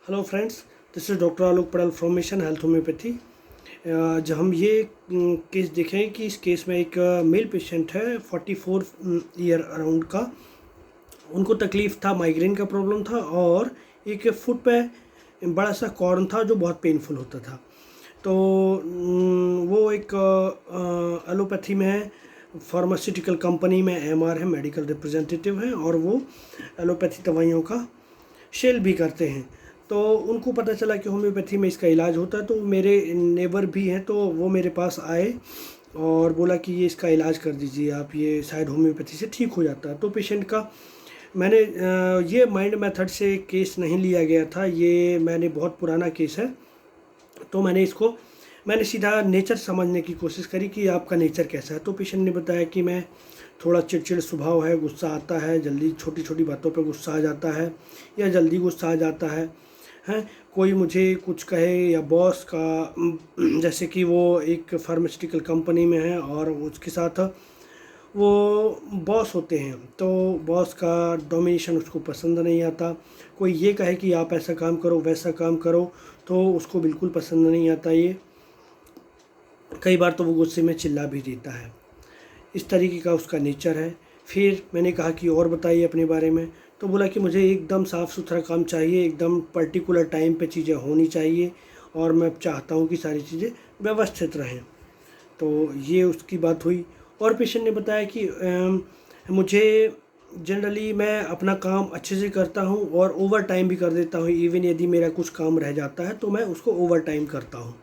Hello friends, this is doctor Alok Padal from mission health homeopathy. आज हम ये केस देखें कि इस केस में एक मेल पेशेंट है 44 ईयर अराउंड का। उनको तकलीफ़ था, माइग्रेन का प्रॉब्लम था और एक फुट पे बड़ा सा कॉर्न था जो बहुत पेनफुल होता था। तो वो एक एलोपैथी में है, फार्मास्यूटिकल कंपनी में एमआर है, मेडिकल रिप्रेजेंटेटिव हैं और वो एलोपैथी दवाइयों का सेल भी करते हैं। तो उनको पता चला कि होम्योपैथी में इसका इलाज होता है, तो मेरे नेबर भी हैं, तो वो मेरे पास आए और बोला कि ये इसका इलाज कर दीजिए आप, ये शायद होम्योपैथी से ठीक हो जाता है। तो पेशेंट का मैंने ये माइंड मेथड से केस नहीं लिया गया था, ये मैंने बहुत पुराना केस है, तो मैंने सीधा नेचर समझने की कोशिश करी कि आपका नेचर कैसा है। तो पेशेंट ने बताया कि मैं थोड़ा चिड़चिड़ स्वभाव है, गुस्सा आता है, जल्दी छोटी छोटी बातों पे गुस्सा आ जाता है या जल्दी गुस्सा आ जाता है। हैं, कोई मुझे कुछ कहे या बॉस का जैसे कि वो एक फार्मास्यूटिकल कंपनी में है और उसके साथ वो बॉस होते हैं, तो बॉस का डोमिनेशन उसको पसंद नहीं आता। कोई ये कहे कि आप ऐसा काम करो, वैसा काम करो, तो उसको बिल्कुल पसंद नहीं आता ये। कई बार तो वो गुस्से में चिल्ला भी देता है। इस तरीके का उसका नेचर है। फिर मैंने कहा कि और बताइए अपने बारे में। तो बोला कि मुझे एकदम साफ़ सुथरा काम चाहिए, एकदम पर्टिकुलर टाइम पे चीज़ें होनी चाहिए और मैं चाहता हूँ कि सारी चीज़ें व्यवस्थित रहें। तो ये उसकी बात हुई। और पेशेंट ने बताया कि मुझे जनरली मैं अपना काम अच्छे से करता हूँ और ओवर टाइम भी कर देता हूँ। इवन यदि मेरा कुछ काम रह जाता है तो मैं उसको ओवर टाइम करता हूँ।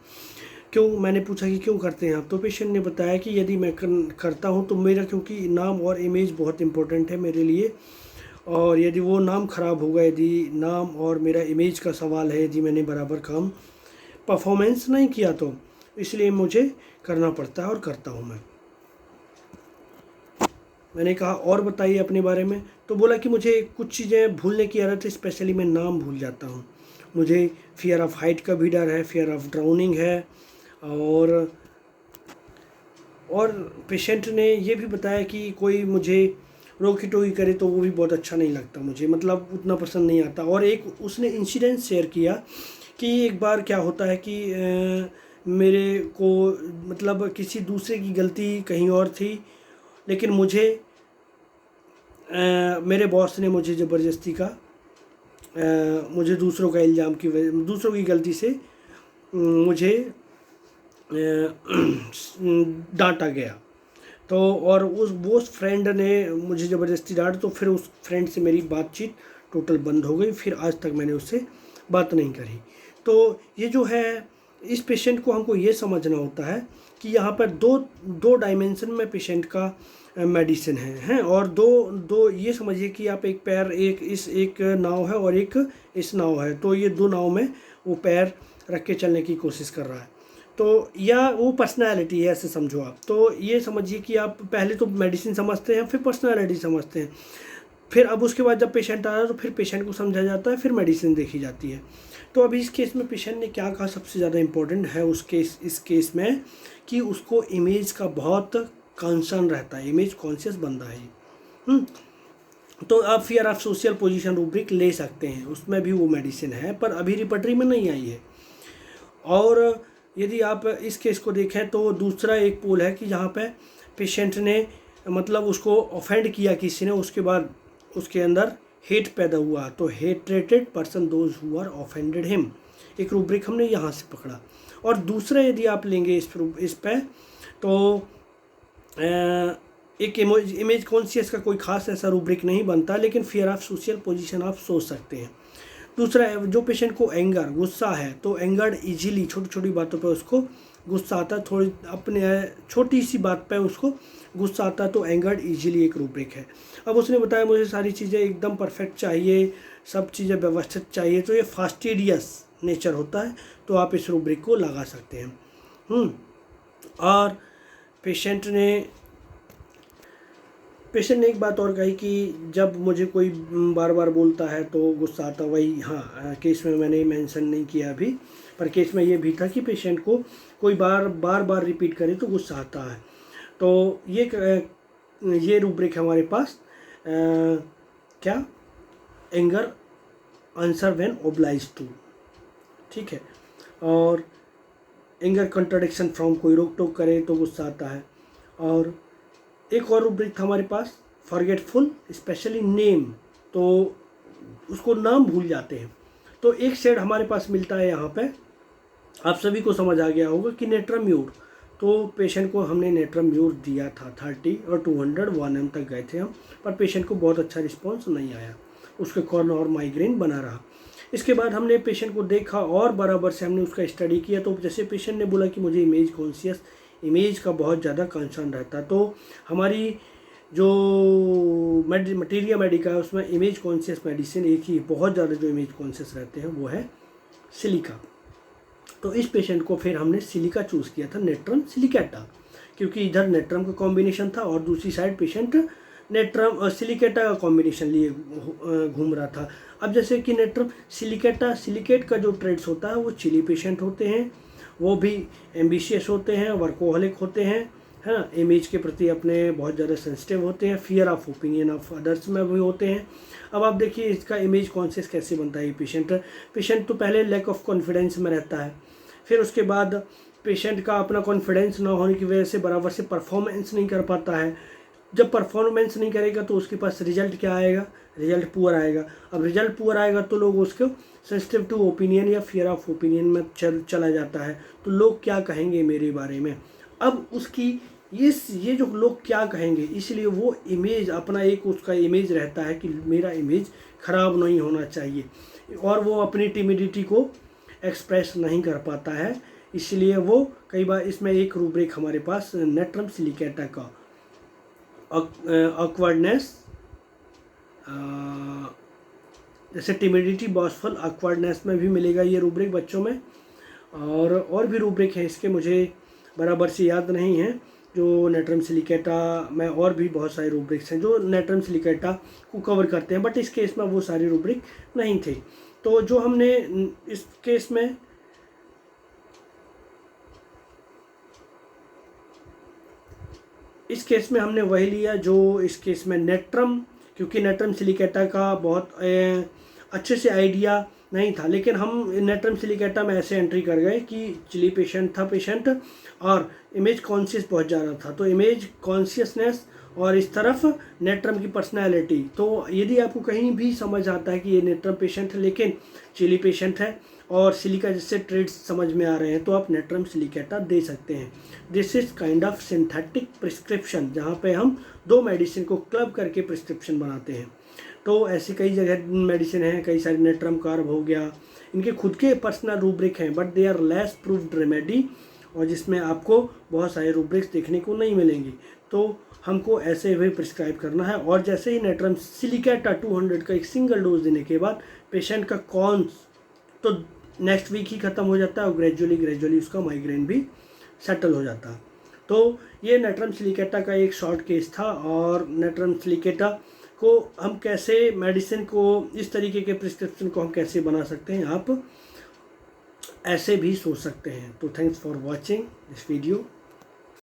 क्यों, मैंने पूछा कि क्यों करते हैं आप? तो पेशेंट ने बताया कि यदि मैं करता हूँ तो मेरा, क्योंकि नाम और इमेज बहुत इम्पोर्टेंट है मेरे लिए, और यदि वो नाम ख़राब होगा, यदि नाम और मेरा इमेज का सवाल है, यदि मैंने बराबर काम परफॉर्मेंस नहीं किया तो इसलिए मुझे करना पड़ता है और करता हूँ मैं। मैंने कहा और बताइए अपने बारे में। तो बोला कि मुझे कुछ चीज़ें भूलने की आदत है, स्पेशली मैं नाम भूल जाता हूँ। मुझे फियर ऑफ हाइट का भी डर है, फियर ऑफ ड्राउनिंग है। और पेशेंट ने ये भी बताया कि कोई मुझे रोकी टोकी करे तो वो भी बहुत अच्छा नहीं लगता मुझे, मतलब उतना पसंद नहीं आता। और एक उसने इंसिडेंट शेयर किया कि एक बार क्या होता है कि मेरे को, मतलब किसी दूसरे की गलती कहीं और थी, लेकिन मेरे बॉस ने मुझे ज़बरदस्ती का मुझे दूसरों का इल्ज़ाम की वजह, दूसरों की गलती से मुझे डांटा गया। तो और वो फ्रेंड ने मुझे ज़बरदस्ती डांट, तो फिर उस फ्रेंड से मेरी बातचीत टोटल बंद हो गई। फिर आज तक मैंने उससे बात नहीं करी। तो ये जो है, इस पेशेंट को हमको ये समझना होता है कि यहाँ पर दो दो डायमेंशन में पेशेंट का मेडिसिन है और दो दो ये समझिए कि आप एक पैर, एक नाव है और एक इस नाव है, तो ये दो नाव में वो पैर रख के चलने की कोशिश कर रहा है। तो या वो पर्सनालिटी है, ऐसे समझो आप। तो ये समझिए कि आप पहले तो मेडिसिन समझते हैं, फिर पर्सनालिटी समझते हैं, फिर अब उसके बाद जब पेशेंट आ रहा है तो फिर पेशेंट को समझा जाता है, फिर मेडिसिन देखी जाती है। तो अभी इस केस में पेशेंट ने क्या कहा सबसे ज़्यादा इम्पोर्टेंट है इस केस में, कि उसको इमेज का बहुत कंसर्न रहता है, इमेज कॉन्शियस बंदा है। तो आप fear of social position rubric ले सकते हैं, उसमें भी वो मेडिसिन है, पर अभी रिपर्टरी में नहीं आई है। और यदि आप इस केस को देखें तो दूसरा एक पोल है कि जहाँ पे पेशेंट ने, मतलब उसको ऑफेंड किया किसी ने, उसके बाद उसके अंदर हेट पैदा हुआ, तो hatred person those who are offended him, एक रूब्रिक हमने यहाँ से पकड़ा। और दूसरा यदि आप लेंगे इस पे, तो एक इमेज कॉन्शियस का कोई खास ऐसा रूब्रिक नहीं बनता, लेकिन फियर ऑफ सोशल पोजीशन आप सोच सकते हैं। दूसरा है, जो पेशेंट को एंगर, गुस्सा है, तो एंगर्ड इजीली, छोटी छोटी बातों पे उसको गुस्सा आता है, थोड़ी अपने छोटी सी बात पे उसको गुस्सा आता है, तो एंगर्ड इजीली एक रूब्रिक है। अब उसने बताया मुझे सारी चीज़ें एकदम परफेक्ट चाहिए, सब चीज़ें व्यवस्थित चाहिए, तो ये फास्टिडियस नेचर होता है, तो आप इस रूब्रिक को लगा सकते हैं। और पेशेंट ने एक बात और कही कि जब मुझे कोई बार बार बोलता है तो गुस्सा आता, वही हाँ, केस में मैंने मेंशन नहीं किया अभी, पर केस में ये भी था कि पेशेंट को कोई बार बार रिपीट करे तो गुस्सा आता है। तो ये रूब्रिक है हमारे पास, क्या, anger answer when obliged to. ठीक है। और एंगर कंट्राडिक्शन फ्रॉम, कोई रोक टोक करे तो गुस्सा आता है। और एक और रूब्रिक था हमारे पास, फॉरगेटफुल स्पेशली नेम, तो उसको नाम भूल जाते हैं। तो एक शेड हमारे पास मिलता है यहाँ पे, आप सभी को समझ आ गया होगा कि नेट्राम्यूर। तो पेशेंट को हमने नेट्राम्यूर दिया था 30 और 201 तक गए थे हम, पर पेशेंट को बहुत अच्छा रिस्पॉन्स नहीं आया, उसके कॉर्न और माइग्रेन बना रहा। इसके बाद हमने पेशेंट को देखा और बराबर से हमने उसका स्टडी किया। तो जैसे पेशेंट ने बोला कि मुझे इमेज कॉन्शियस, इमेज का बहुत ज़्यादा कंसर्न रहता, तो हमारी जो मटीरिया मेडिका है उसमें इमेज कॉन्शियस मेडिसिन एक ही, बहुत ज़्यादा जो इमेज कॉन्शियस रहते हैं वो है सिलिका। तो इस पेशेंट को फिर हमने सिलिका चूज़ किया था, नेट्रम सिलिकेटा, क्योंकि इधर नेट्रम का कॉम्बिनेशन था और दूसरी साइड पेशेंट नेट्रम और सिलिकेटा का कॉम्बिनेशन लिए घूम रहा था। अब जैसे कि नेट्रम सिलिकेटा, सिलिकेट का जो ट्रेड्स होता है वो चिली पेशेंट होते हैं, वो भी एम्बिशियस होते हैं, वर्कोहलिक होते हैं, है ना, इमेज के प्रति अपने बहुत ज़्यादा सेंसिटिव होते हैं, fear of opinion of others में भी होते हैं। अब आप देखिए इसका इमेज कॉन्शियस कैसे बनता है। पेशेंट तो पहले लैक ऑफ कॉन्फिडेंस में रहता है, फिर उसके बाद पेशेंट का अपना कॉन्फिडेंस ना होने की वजह से बराबर से परफॉर्मेंस नहीं कर पाता है। जब परफॉर्मेंस नहीं करेगा तो उसके पास रिजल्ट क्या आएगा, रिजल्ट पुअर आएगा। अब रिजल्ट पुअर आएगा तो लोग उसको सेंसिटिव टू ओपिनियन या फियर ऑफ ओपिनियन में चला जाता है, तो लोग क्या कहेंगे मेरे बारे में। अब उसकी ये जो लोग क्या कहेंगे, इसलिए वो इमेज अपना एक उसका इमेज रहता है कि मेरा इमेज ख़राब नहीं होना चाहिए, और वो अपनी टिमिडिटी को एक्सप्रेस नहीं कर पाता है। इसलिए वो कई बार इसमें एक रूब्रिक हमारे पास नेट्रम सिलिकेटा का ऑकवर्डनेस, जैसे टिमिडिटी, बॉसफुल, ऑकवर्डनेस में भी मिलेगा ये रूब्रिक बच्चों में। और भी रूब्रिक हैं इसके, मुझे बराबर से याद नहीं है, जो नेट्रम सिलिकेटा में और भी बहुत सारे रूब्रिक्स हैं जो नेट्रम सिलिकेटा को कवर करते हैं, बट इस केस में वो सारे रूब्रिक नहीं थे। तो जो हमने इस केस में हमने वही लिया जो इस केस में नेट्रम, क्योंकि नेट्रम सिलिकेटा का बहुत अच्छे से आइडिया नहीं था, लेकिन हम नेट्रम सिलिकेटा में ऐसे एंट्री कर गए कि चिली पेशेंट था पेशेंट और इमेज कॉन्शियस बहुत ज़्यादा था, तो इमेज कॉन्शियसनेस और इस तरफ नेट्रम की पर्सनैलिटी। तो यदि आपको कहीं भी समझ आता है कि ये नेट्रम पेशेंट है लेकिन चिली पेशेंट है और सिलिका जैसे ट्रेड्स समझ में आ रहे हैं, तो आप नेट्रम सिलिकेटा दे सकते हैं। This is kind of synthetic prescription, जहाँ पे हम दो मेडिसिन को क्लब करके प्रिस्क्रिप्शन बनाते हैं। तो ऐसी कई जगह मेडिसिन हैं, कई सारे नेट्रम कार्ब हो गया, इनके खुद के पर्सनल रूब्रिक हैं, but they are less proved remedy, और जिसमें आपको बहुत सारे रूब्रिक्स देखने को नहीं मिलेंगी। तो हमको ऐसे हुए प्रिस्क्राइब करना है। और जैसे ही नेट्रम सिलिकेटा 200 का एक सिंगल डोज देने के बाद पेशेंट का कॉन्स तो नेक्स्ट वीक ही ख़त्म हो जाता है और ग्रेजुअली उसका माइग्रेन भी सेटल हो जाता है। तो ये नेट्रम सिलिकेटा का एक शॉर्ट केस था। और नेट्रम सिलिकेटा को हम कैसे मेडिसिन को, इस तरीके के प्रिस्क्रिप्शन को हम कैसे बना सकते हैं, आप ऐसे भी सोच सकते हैं। तो thanks for watching this video.